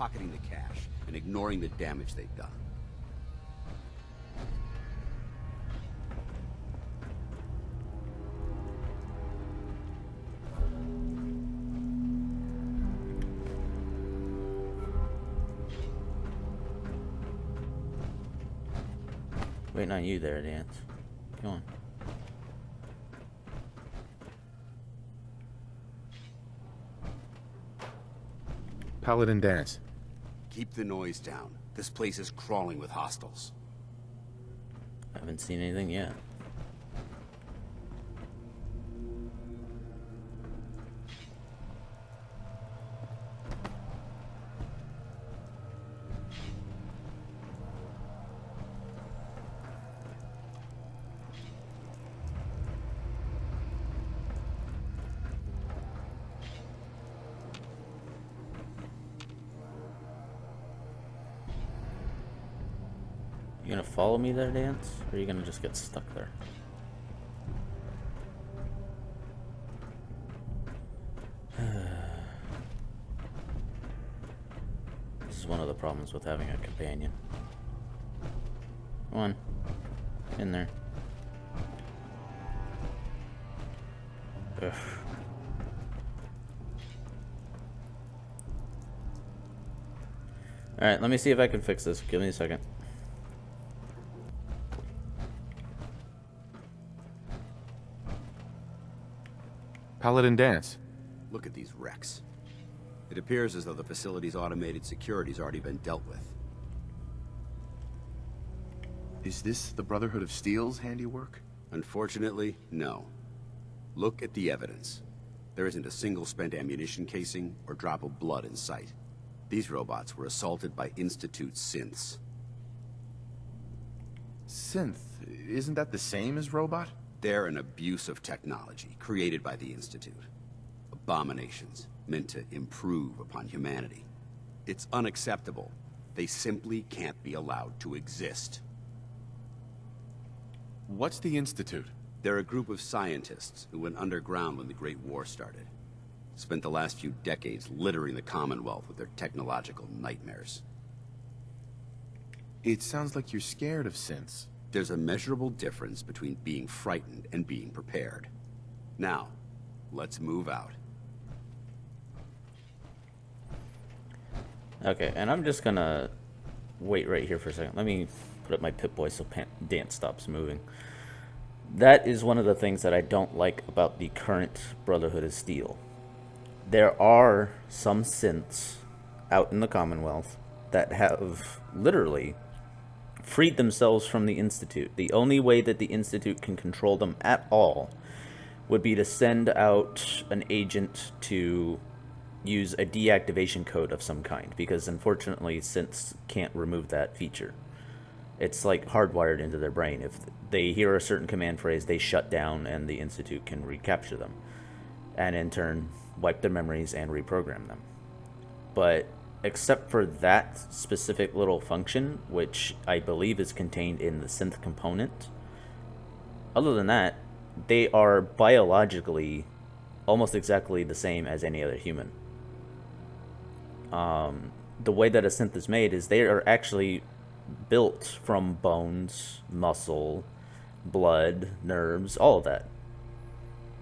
pocketing the cash and ignoring the damage they've done. Waiting on you there, Dance. Come on. Paladin Dance. Keep the noise down. This place is crawling with hostiles. I haven't seen anything yet. You gonna follow me there, Dance? Or are you gonna just get stuck there? This is one of the problems with having a companion. Come on. In there. Ugh. Alright, let me see if I can fix this. Give me a second. Paladin Dance. Look at these wrecks. It appears as though the facility's automated security's already been dealt with. Is this the Brotherhood of Steel's handiwork? Unfortunately, no. Look at the evidence. There isn't a single spent ammunition casing or drop of blood in sight. These robots were assaulted by Institute synths. Synth? Isn't that the same as robot? They're an abuse of technology created by the Institute. Abominations meant to improve upon humanity. It's unacceptable. They simply can't be allowed to exist. What's the Institute? They're a group of scientists who went underground when the Great War started. Spent the last few decades littering the Commonwealth with their technological nightmares. It sounds like you're scared of synths. There's a measurable difference between being frightened and being prepared. Now, let's move out. Okay, and I'm just gonna wait right here for a second. Let me put up my Pip-Boy so Dance stops moving. That is one of the things that I don't like about the current Brotherhood of Steel. There are some synths out in the Commonwealth that have literally freed themselves from the Institute. The only way that the Institute can control them at all would be to send out an agent to use a deactivation code of some kind, because unfortunately synths can't remove that feature. It's like hardwired into their brain. If they hear a certain command phrase, they shut down and the Institute can recapture them and in turn wipe their memories and reprogram them. But except for that specific little function, which I believe is contained in the synth component, other than that, they are biologically almost exactly the same as any other human. The way that a synth is made is they are actually built from bones, muscle, blood, nerves, all of that.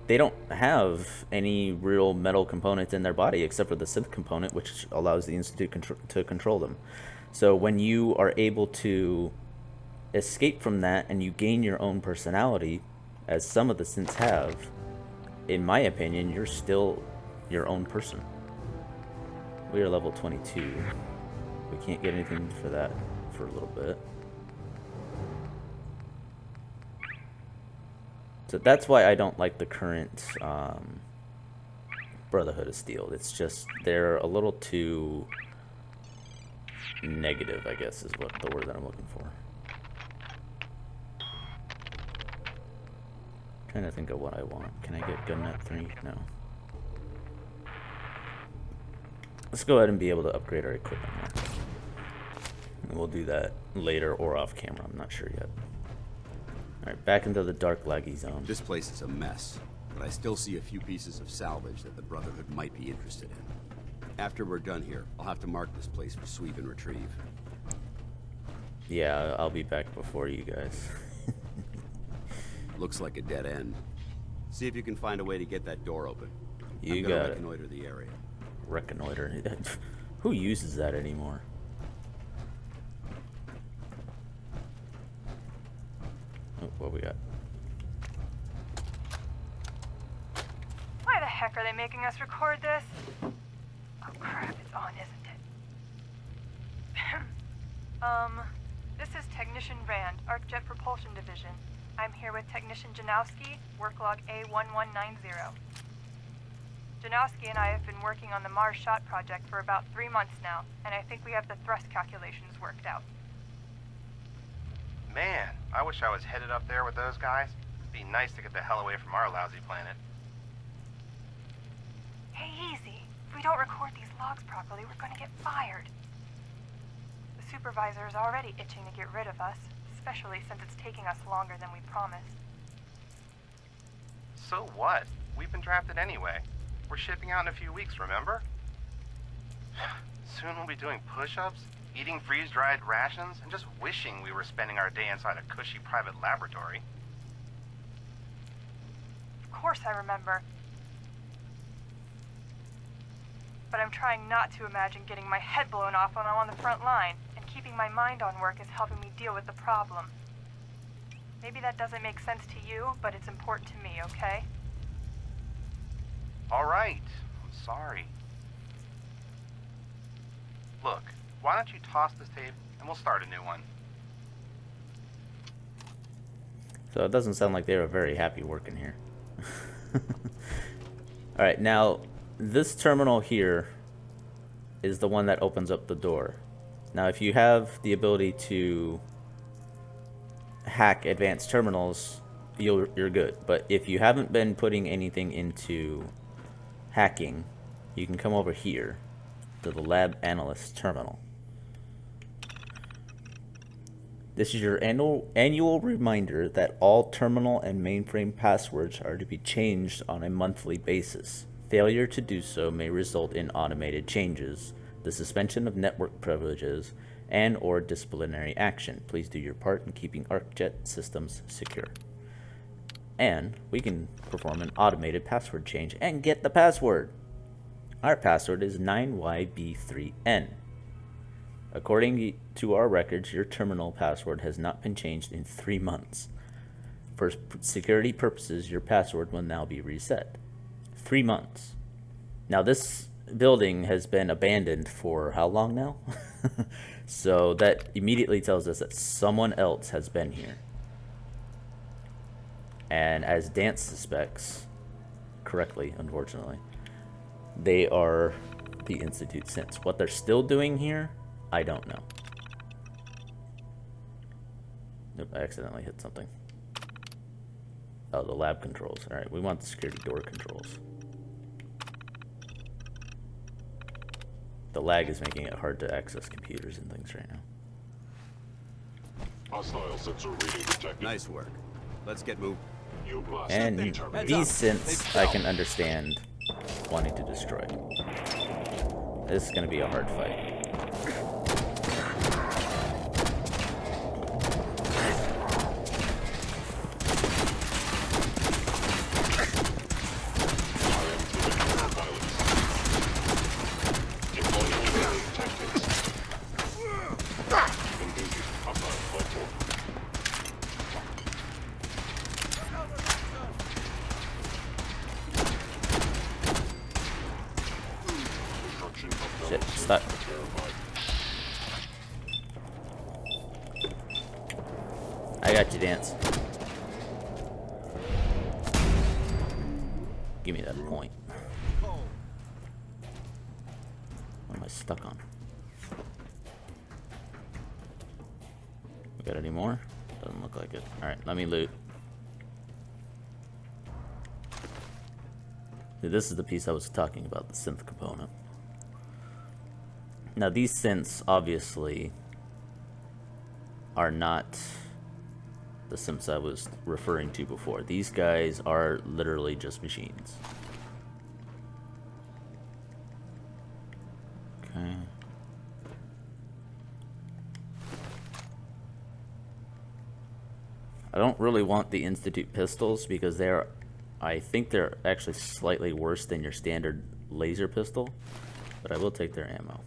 They don't have any real metal components in their body except for the synth component, which allows the Institute to control them. So when you are able to escape from that and you gain your own personality, as some of the synths have, in my opinion, you're still your own person. We are level 22. We can't get anything for that for a little bit. So that's why I don't like the current Brotherhood of Steel. It's just they're a little too negative, I guess is what the word that I'm looking for. Trying to think of what I want. Can I get Gunnet 3? No. Let's go ahead and be able to upgrade our equipment here. And we'll do that later or off camera. I'm not sure yet. Alright, back into the dark laggy zone. This place is a mess, but I still see a few pieces of salvage that the Brotherhood might be interested in. After we're done here, I'll have to mark this place for sweep and retrieve. Yeah, I'll be back before you guys. Looks like a dead end. See if you can find a way to get that door open. You I'm got gonna it. reconnoiter the area. Reconnoiter. Who uses that anymore? Oh, what we got? Why the heck are they making us record this? Oh crap, it's on, isn't it? This is Technician Rand, ArcJet Propulsion Division. I'm here with Technician Janowski, work log A1190. Janowski and I have been working on the Mars Shot project for about 3 months now, and I think we have the thrust calculations worked out. Man, I wish I was headed up there with those guys. It'd be nice to get the hell away from our lousy planet. Hey, easy. If we don't record these logs properly, we're gonna get fired. The supervisor is already itching to get rid of us, especially since it's taking us longer than we promised. So what? We've been drafted anyway. We're shipping out in a few weeks, remember? Soon we'll be doing push-ups, eating freeze-dried rations, and just wishing we were spending our day inside a cushy private laboratory. Of course I remember. But I'm trying not to imagine getting my head blown off when I'm on the front line, and keeping my mind on work is helping me deal with the problem. Maybe that doesn't make sense to you, but it's important to me, okay? All right, I'm sorry. Look, why don't you toss this tape and we'll start a new one. So it doesn't sound like they were very happy working here. Alright, now this terminal here is the one that opens up the door. Now if you have the ability to hack advanced terminals, you're good. But if you haven't been putting anything into hacking, you can come over here to the lab analyst terminal. This is your annual reminder that all terminal and mainframe passwords are to be changed on a monthly basis. Failure to do so may result in automated changes, the suspension of network privileges, and or disciplinary action. Please do your part in keeping ArcJet systems secure. And we can perform an automated password change and get the password. Our password is 9YB3N. According to our records, your terminal password has not been changed in 3 months. For security purposes, your password will now be reset. 3 months. Now this building has been abandoned for how long now? So that immediately tells us that someone else has been here. And as Dance suspects, correctly, unfortunately, they are the Institute since. What they're still doing here, I don't know. Nope, I accidentally hit something. Oh, the lab controls. Alright, we want the security door controls. The lag is making it hard to access computers and things right now. Hostile sensor reading detected. Nice work. Let's get moving. You must And be terminated. these synths I can understand wanting to destroy. This is going to be a hard fight. Shit, stop. I got you, Dance. Give me that point. What am I stuck on? We got any more? Doesn't look like it. Alright, let me loot. This is the piece I was talking about, the synth component. Now these synths obviously are not the synths I was referring to before. These guys are literally just machines. don't really want the Institute pistols because I think they're actually slightly worse than your standard laser pistol, but I will take their ammo.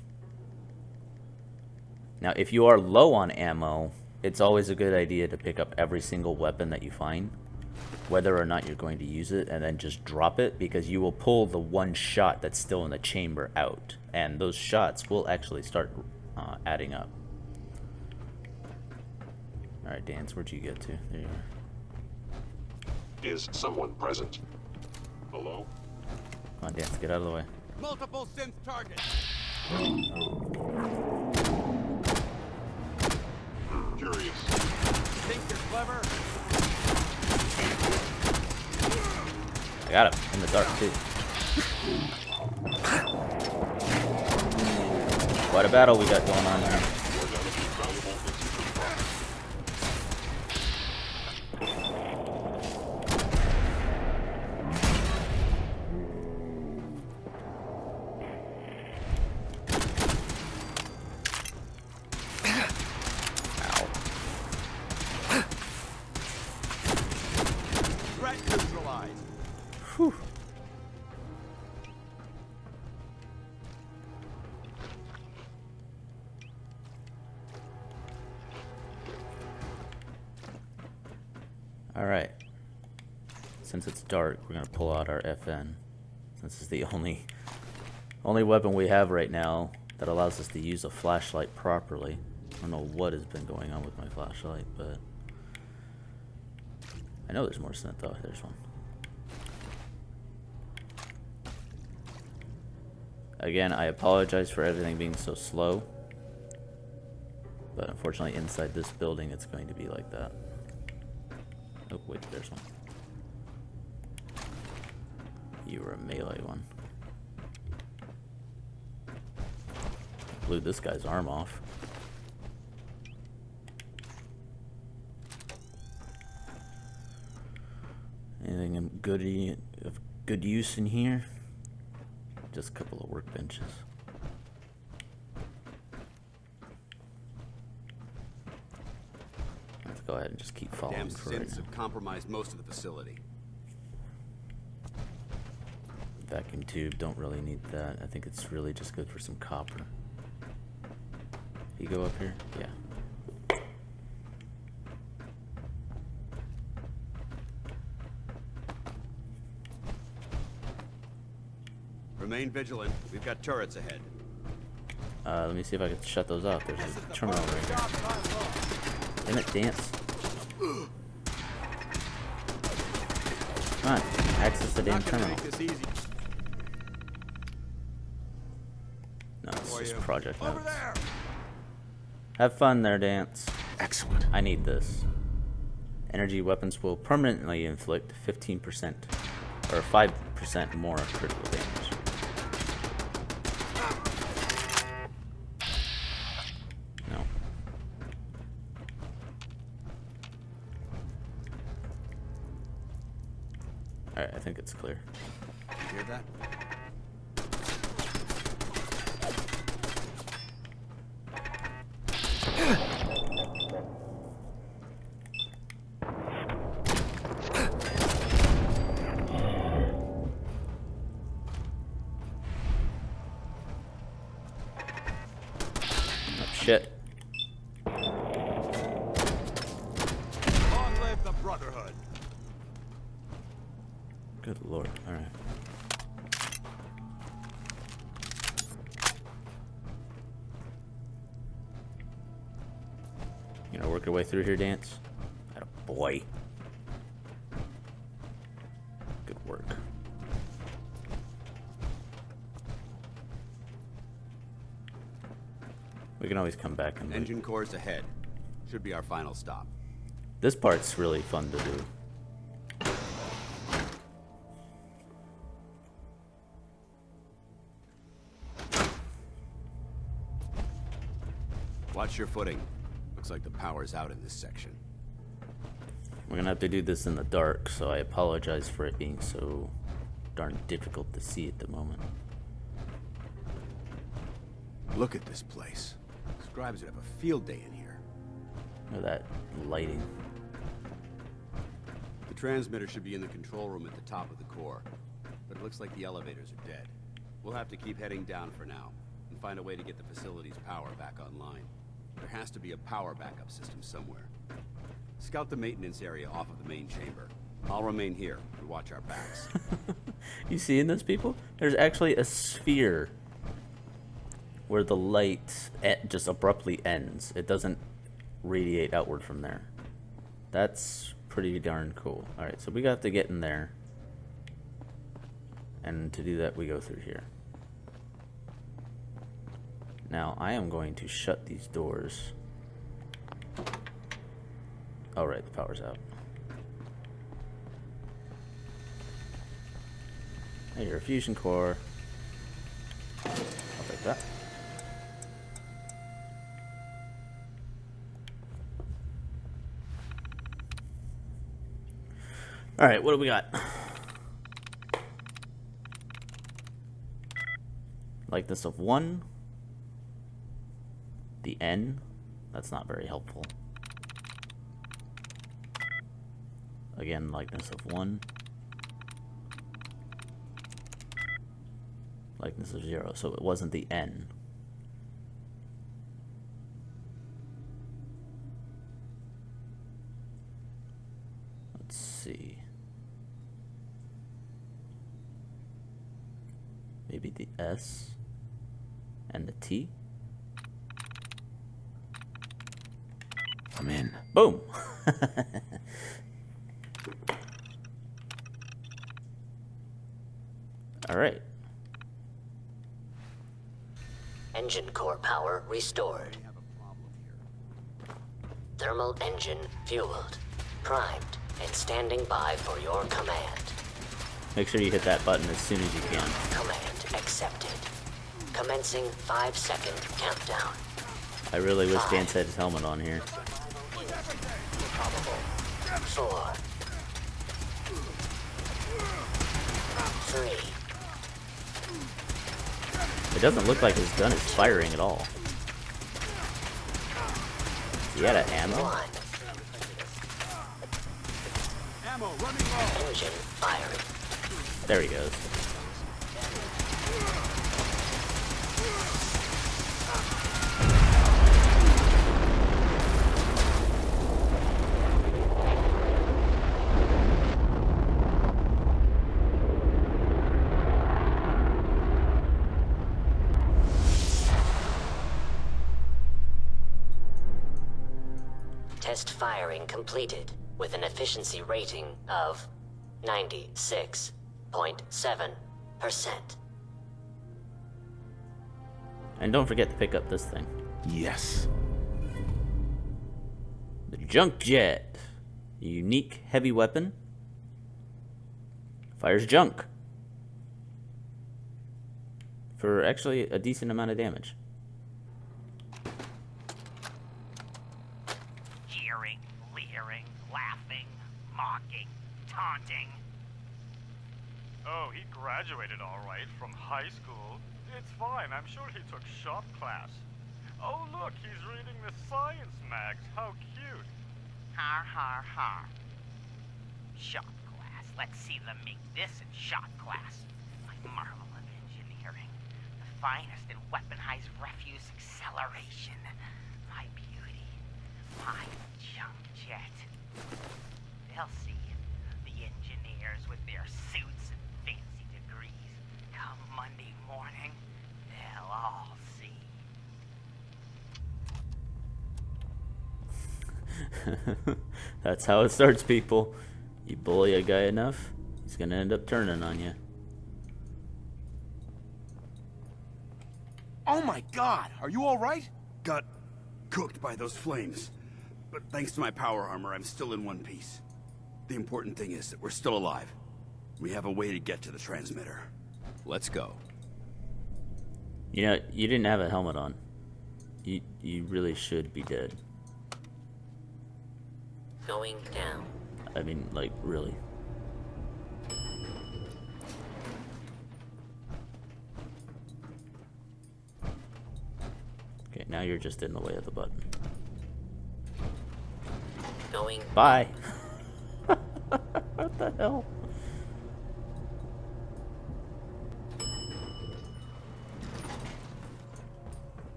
Now, if you are low on ammo, it's always a good idea to pick up every single weapon that you find, whether or not you're going to use it, and then just drop it, because you will pull the one shot that's still in the chamber out, and those shots will actually start adding up. Alright, Dance, where'd you get to? There you are. Is someone present? Hello? Come on, Dance, get out of the way. Multiple synth targets. Curious. Think you're clever? I got him in the dark, too. What a battle we got going on here. Alright, since it's dark, we're going to pull out our FN. This is the only weapon we have right now that allows us to use a flashlight properly. I don't know what has been going on with my flashlight, but I know there's more synth. Oh, there's one. Again, I apologize for everything being so slow, but unfortunately inside this building it's going to be like that. Oh, wait, there's one. You were a melee one. Blew this guy's arm off. Anything of good use in here? Just a couple of workbenches. Let's go ahead and just keep following Damn for right synths now. have compromised most of the facility. Vacuum tube, don't really need that. I think it's really just good for some copper. You go up here? Yeah. Remain vigilant. We've got turrets ahead. Let me see if I can shut those off. There's a terminal right here. Damn it, Dance. Come on, access the damn Not gonna terminal. make this easy. No, it's For just you. project Over notes. there. Have fun there, Dance. Excellent. I need this. Energy weapons will permanently inflict 15% or 5% more critical damage. No. Alright, I think it's clear. You hear that? Oh, shit. Long live the Brotherhood. Good lord. Alright. You know, work your way through here, Dance. Atta boy. Good work. We can always come back and loot. Engine cores ahead. Should be our final stop. This part's really fun to do. Watch your footing. Looks like the power's out in this section. We're gonna have to do this in the dark, so I apologize for it being so darn difficult to see at the moment. Look at this place. Scribes would have a field day in here. Look at that lighting. transmitter should be in the control room at the top of the core, but it looks like the elevators are dead. We'll have to keep heading down for now, and find a way to get the facility's power back online. There has to be a power backup system somewhere. Scout the maintenance area off of the main chamber. I'll remain here and watch our backs. You seeing this, people? There's actually a sphere where the light just abruptly ends. It doesn't radiate outward from there. That's pretty darn cool. Alright, so we got to get in there. And to do that, we go through here. Now, I am going to shut these doors. Alright, the power's out. Hey, your fusion core. I'll take that. Alright, what do we got? Likeness of 1. The N. That's not very helpful. Again, likeness of 1. Likeness of 0. So it wasn't the N. Let's see. Maybe the S and the T. I'm in. Boom! Alright. Engine core power restored. Thermal engine fueled, primed, and standing by for your command. Make sure you hit that button as soon as you can. Command accepted. Commencing 5-second countdown. I really wish Dan had his helmet on here. 4, 3. It doesn't look like his gun is firing at all. Is he out of ammo? 1. Engine firing. There he goes. Test firing completed with an efficiency rating of 96.7%. And don't forget to pick up this thing. Yes. The Junk Jet. A unique heavy weapon. Fires junk. For actually a decent amount of damage. Jeering, leering, laughing, mocking, taunting. Oh, he graduated all right from high school. It's fine, I'm sure he took shop class. Oh look, he's reading the science mags. How cute. Har har har. Shop class. Let's see them make this in shop class. My marvel of engineering. The finest in weaponized refuse acceleration. My beauty. My junk jet. They'll see. The engineers with their suits and fancy degrees. Come Monday morning, they'll all see. That's how it starts, people. You bully a guy enough, he's gonna end up turning on you. Oh my god, are you alright? Got cooked by those flames. But thanks to my power armor, I'm still in one piece. The important thing is that we're still alive. We have a way to get to the transmitter. Let's go. You know, you didn't have a helmet on. You really should be dead. Going down. I mean, like, really. Okay, now you're just in the way of the button. Going Bye. the hell?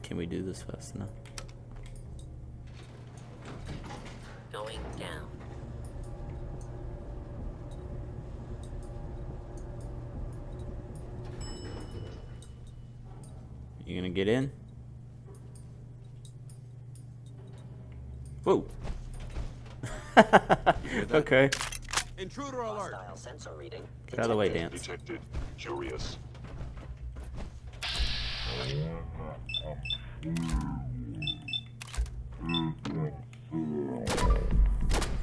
Can we do this fast enough? Going down. You gonna get in? Whoa. Okay. Intruder alert. Hostile sensor reading. Get out of the way, Dance. Detected. Curious.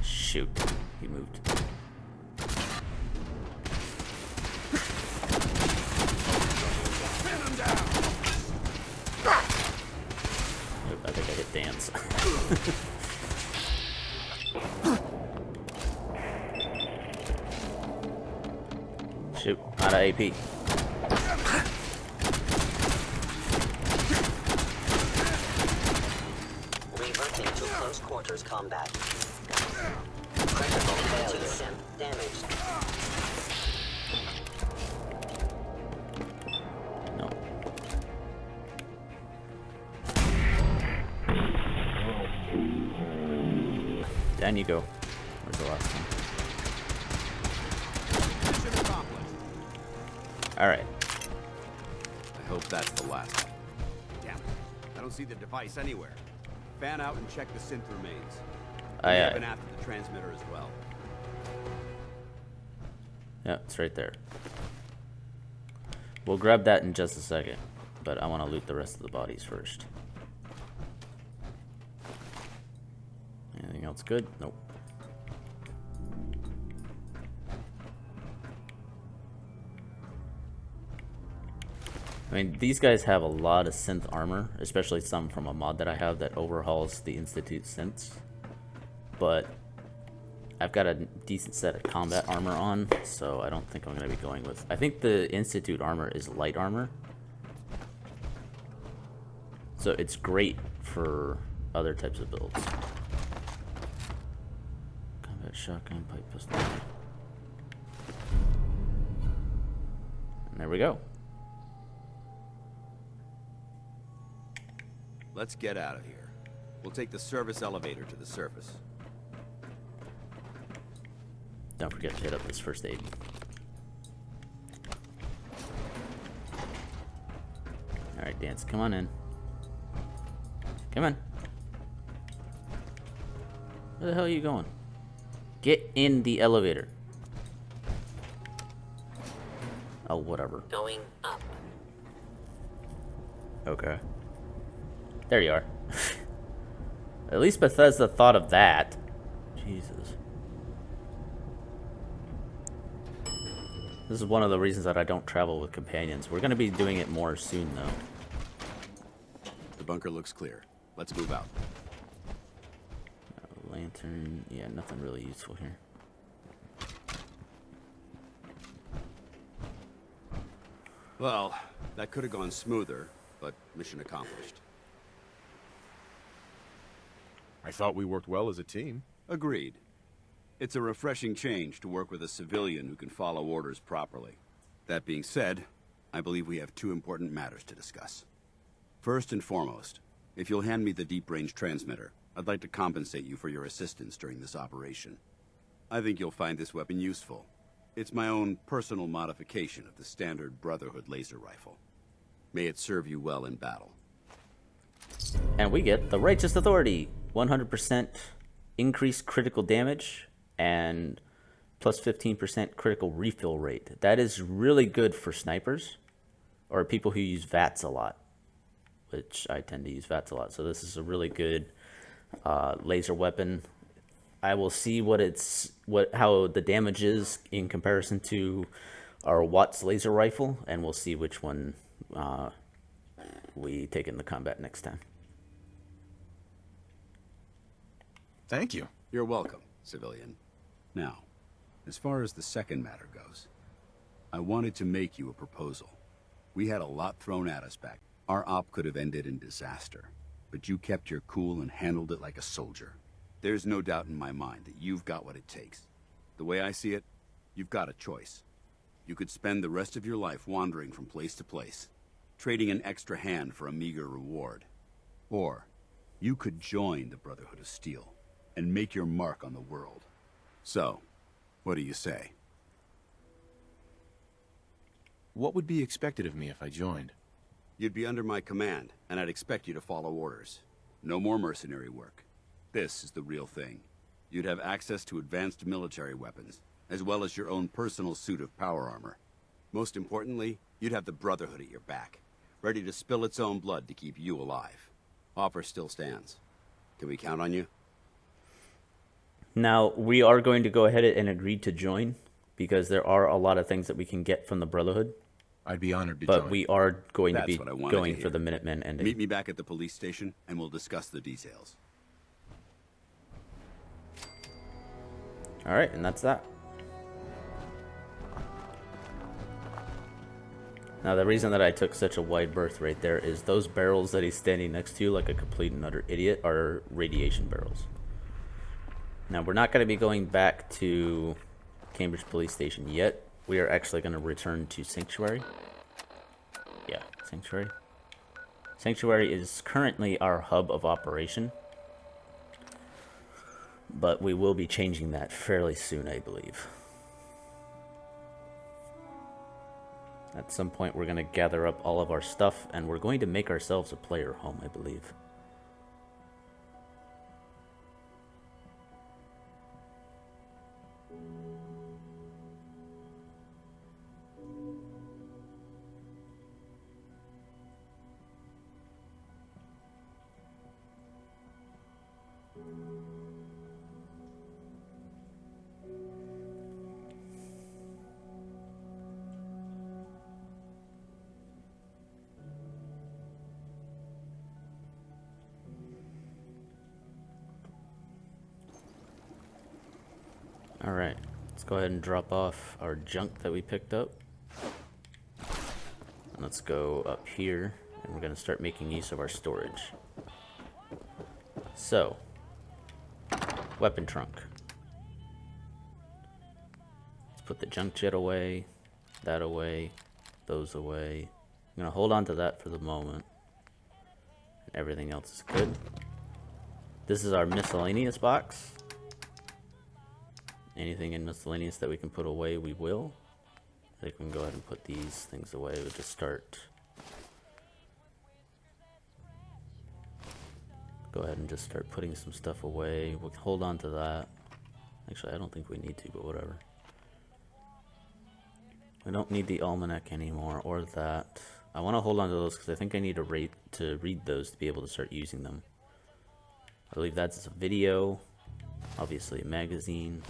Shoot. He moved. Nope, I think I hit Dance. Shoot, out of AP. Reverting to close quarters combat. Critical failure. Damaged. No. Down you go. Where's the last one? Mission accomplished. Alright. I hope that's the last one. Damn it. I don't see the device anywhere. Fan out and check the synth remains. Aye, We aye. have been after the transmitter as well. Yeah, it's right there. We'll grab that in just a second, but I want to loot the rest of the bodies first. Anything else good? Nope. I mean, these guys have a lot of synth armor, especially some from a mod that I have that overhauls the Institute synths. But I've got a decent set of combat armor on, so I don't think I'm going to be going with... I think the Institute armor is light armor. So it's great for other types of builds. Combat shotgun, pipe pistol. And there we go. Let's get out of here. We'll take the service elevator to the surface. Don't forget to hit up this first aid. Alright, Dance, come on in. Come on. Where the hell are you going? Get in the elevator. Oh, whatever. Going up. Okay. There you are. At least Bethesda thought of that. Jesus. This is one of the reasons that I don't travel with companions. We're going to be doing it more soon, though. The bunker looks clear. Let's move out. Lantern. Yeah, nothing really useful here. Well, that could have gone smoother, but mission accomplished. I thought we worked well as a team. Agreed. It's a refreshing change to work with a civilian who can follow orders properly. That being said, I believe we have two important matters to discuss. First and foremost, if you'll hand me the deep-range transmitter, I'd like to compensate you for your assistance during this operation. I think you'll find this weapon useful. It's my own personal modification of the standard Brotherhood laser rifle. May it serve you well in battle. And we get the Righteous Authority. 100% increased critical damage and plus 15% critical refill rate. That is really good for snipers or people who use VATS a lot, which I tend to use VATS a lot. So this is a really good laser weapon. I will see how the damage is in comparison to our Watts laser rifle, and we'll see which one we take into combat next time. Thank you. You're welcome, civilian. Now, as far as the second matter goes, I wanted to make you a proposal. We had a lot thrown at us back. Our op could have ended in disaster, but you kept your cool and handled it like a soldier. There's no doubt in my mind that you've got what it takes. The way I see it, you've got a choice. You could spend the rest of your life wandering from place to place, trading an extra hand for a meager reward. Or, you could join the Brotherhood of Steel and make your mark on the world. So, what do you say? What would be expected of me if I joined? You'd be under my command, and I'd expect you to follow orders. No more mercenary work. This is the real thing. You'd have access to advanced military weapons, as well as your own personal suit of power armor. Most importantly, you'd have the Brotherhood at your back, ready to spill its own blood to keep you alive. Offer still stands. Can we count on you? Now, we are going to go ahead and agree to join, because there are a lot of things that we can get from the Brotherhood. I'd be honored to But join. we are going to That's be what I wanted to going hear. for the Minutemen ending. Meet me back at the police station, and we'll discuss the details. All right, and that's that. Now, the reason that I took such a wide berth right there is those barrels that he's standing next to like a complete and utter idiot are radiation barrels. Now, we're not going to be going back to Cambridge Police Station yet. We are actually going to return to Sanctuary. Yeah, Sanctuary. Sanctuary is currently our hub of operation, but we will be changing that fairly soon, I believe. At some point, we're going to gather up all of our stuff, and we're going to make ourselves a player home, I believe. Alright, let's go ahead and drop off our junk that we picked up. And let's go up here, and we're going to start making use of our storage. So, weapon trunk. Let's put the junk jet away, that away, those away. I'm going to hold on to that for the moment. And everything else is good. This is our miscellaneous box. Anything in miscellaneous that we can put away, we will. I think we can go ahead and put these things away. We'll just start. Go ahead and just start putting some stuff away. We'll hold on to that. Actually, I don't think we need to, but whatever. We don't need the almanac anymore, or that. I want to hold on to those because I think I need to read those to be able to start using them. I believe that's a video. Obviously, a magazine.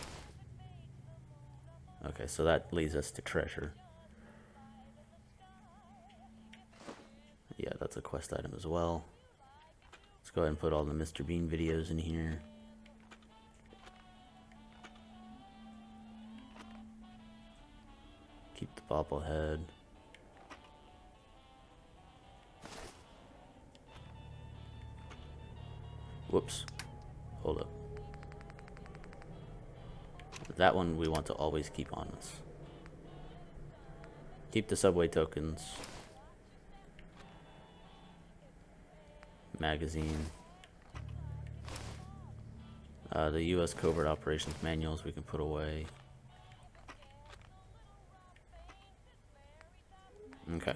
Okay, so that leads us to treasure. Yeah, that's a quest item as well. Let's go ahead and put all the Mr. Bean videos in here. Keep the bobblehead. Whoops. Hold up. That one we want to always keep on us. Keep the subway tokens. Magazine. The U.S. Covert Operations manuals we can put away. Okay.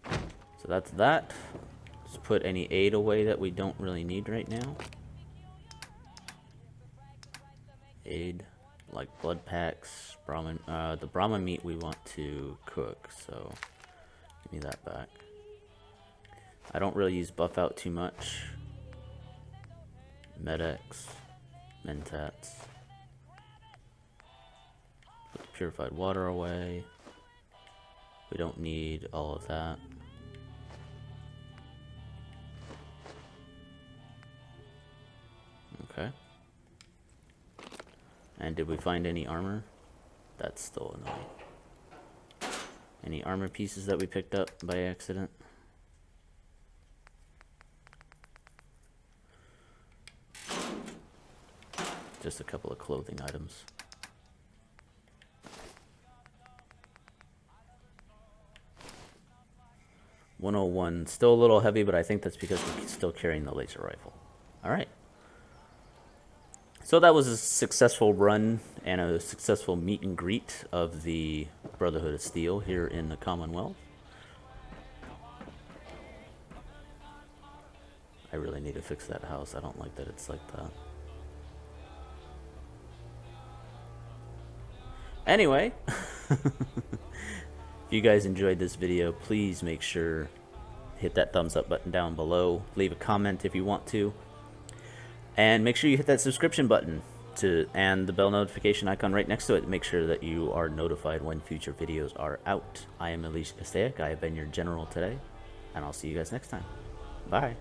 So that's that. Let's put any aid away that we don't really need right now. Aid, like blood packs, Brahmin. The Brahma meat we want to cook, so give me that back. I don't really use buff out too much. Med-X, Mentats. Put the purified water away. We don't need all of that. Okay. And did we find any armor? That's still annoying. Any armor pieces that we picked up by accident? just a couple of clothing items. $101, still a little heavy, but I think that's because we're still carrying the laser rifle. All right. So that was a successful run and a successful meet and greet of the Brotherhood of Steel here in the Commonwealth. I really need to fix that house. I don't like that it's like that. Anyway, if you guys enjoyed this video, please make sure hit that thumbs up button down below. Leave a comment if you want to. And make sure you hit that subscription button and the bell notification icon right next to it. Make sure that you are notified when future videos are out. I am Alicia Castaic. I have been your general today, and I'll see you guys next time. Bye.